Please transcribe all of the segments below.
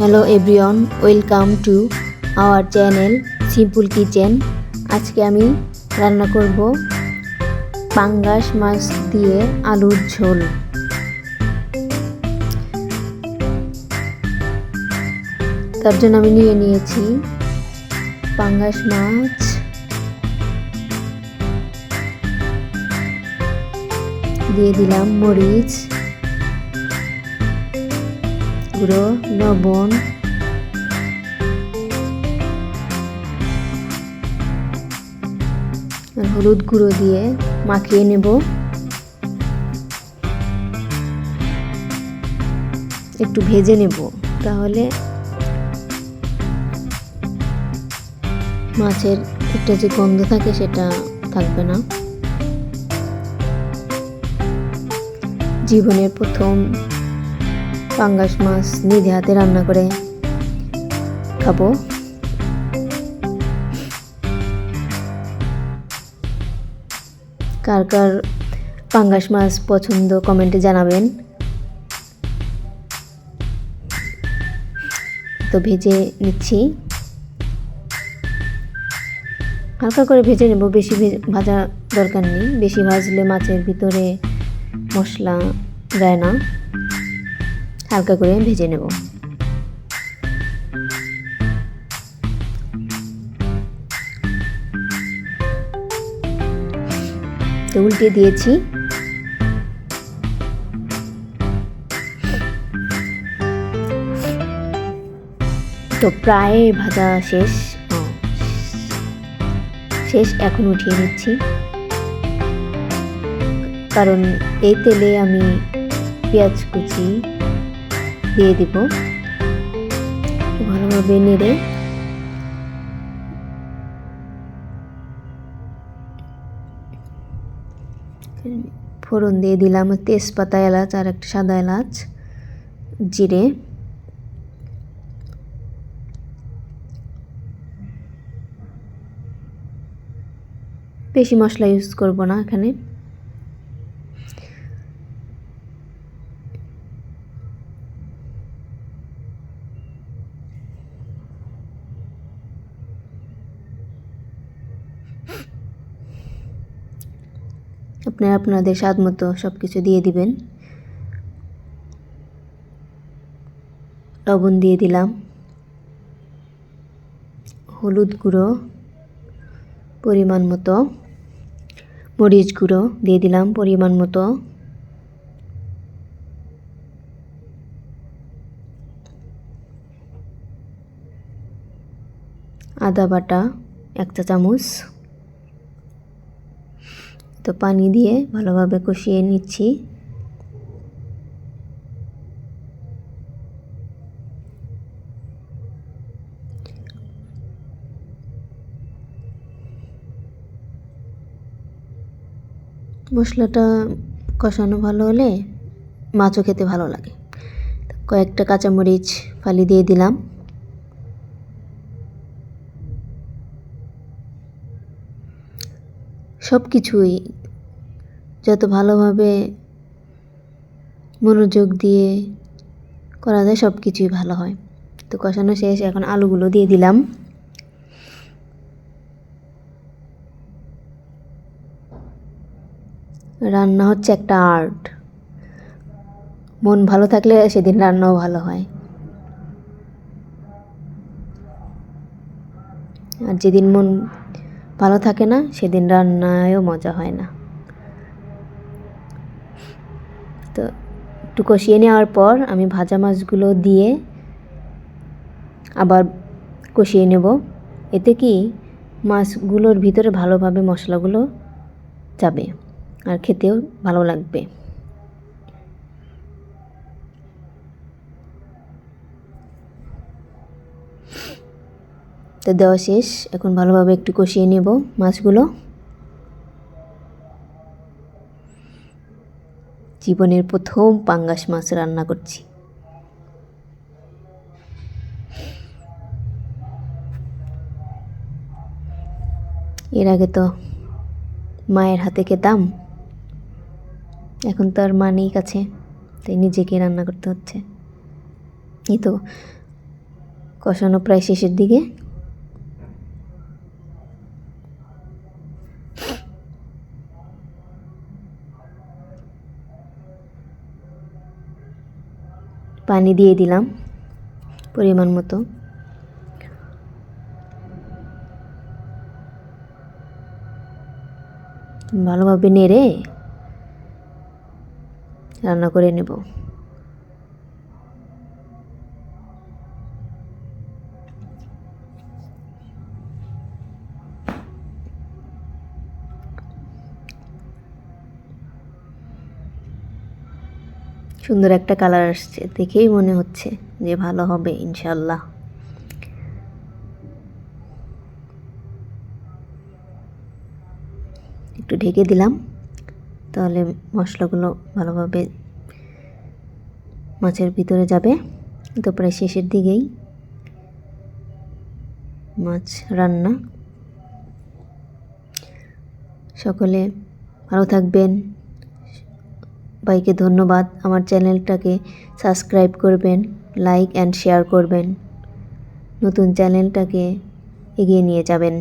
Hello everyone, welcome to our channel simple kitchen. আজকে আমি রান্না করব পাঙ্গাস মাছ দিয়ে আলুর ঝোল। তার জন্য আমি নিয়ে নিয়েছি পাঙ্গাস মাছ, দিয়ে দিলাম মরিচ গুঁড়ো, লবণ, হলুদ গুঁড়ো দিয়ে মাখিয়ে নেব। একটু ভেজে নেব, তাহলে মাছের একটা যে গন্ধ থাকে সেটা থাকবে না। জীবনের প্রথম পাঙ্গাস মাছ নিজে হাতে রান্না করে খাবো। কার কার পাঙ্গাস মাছ পছন্দ কমেন্টে জানাবেন। তো ভেজে নিচ্ছি, হালকা করে ভেজে নেব, বেশি ভাজা দরকার নেই। বেশি ভাজলে মাছের ভিতরে মশলা যায় না। হালকা করে ভেজে নেব। তো উল্টে দিয়েছি। তো প্রায় ভাজা শেষ, এখন উঠিয়ে নিচ্ছি, কারণ এই তেলে আমি পেঁয়াজ কুচি দিয়ে দিব। ভালোভাবে নেড়ে ফোড়ন দিয়ে দিলাম তেজপাতা, এলাচ আর একটা সাদা এলাচ, জিরে। বেশি মশলা ইউজ করব না এখানে। আপনারা আপনাদের স্বাদ মতো সব কিছু দিয়ে দিবেন। লবণ দিয়ে দিলাম, হলুদ গুঁড়ো পরিমাণ মতো, মরিচ গুঁড়ো দিয়ে দিলাম পরিমাণ মতো, আদা বাটা 1 চা চামচ। তো পানি দিয়ে ভালোভাবে কষিয়ে নিচ্ছি। মশলাটা কষানো ভালো হলে মাছও খেতে ভালো লাগে। কয়েকটা কাঁচামরিচ ফালি দিয়ে দিলাম। সব কিছুই যত ভালোভাবে মনোযোগ দিয়ে করা যায় সব কিছুই ভালো হয়। তো কষানো শেষ, এখন আলুগুলো দিয়ে দিলাম। রান্না হচ্ছে একটা আর্ট। মন ভালো থাকলে সেদিন রান্নাও ভালো হয়, আর যেদিন মন ভালো থাকে না সেদিন রান্নায়ও মজা হয় না। তো একটু কষিয়ে নেওয়ার পর আমি ভাজা মাছগুলো দিয়ে আবার কষিয়ে নেব। এতে কি মাছগুলোর ভিতরে ভালোভাবে মশলাগুলো যাবে আর খেতেও ভালো লাগবে। তো দেওয়া শেষ, এখন ভালোভাবে একটু কষিয়ে নেব মাছগুলো। জীবনের প্রথম পাঙ্গাস মাছ রান্না করছি। এর আগে তো মায়ের হাতে খেতাম, এখন তো আর মা নেই কাছে, তাই নিজেকে রান্না করতে হচ্ছে। এই তো কষানো প্রায় শেষের দিকে। পানি দিয়ে দিলাম পরিমাণ মতো। ভালোভাবে নেড়ে রান্না করে নেব। সুন্দর একটা কালার আসছে, দেখেই মনে হচ্ছে যে ভালো হবে ইনশাল্লাহ। একটু ঢেকে দিলাম, তাহলে মশলাগুলো ভালোভাবে মাছের ভিতরে যাবে। তো প্রায় শেষের দিকেই মাছ রান্না। সকলে ভালো থাকবেন, সবাইকে ধন্যবাদ। আমার চ্যানেলটাকে সাবস্ক্রাইব করবেন, লাইক অ্যান্ড শেয়ার করবেন, নতুন চ্যানেলটাকে এগিয়ে নিয়ে যাবেন।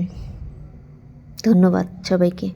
ধন্যবাদ সবাইকে।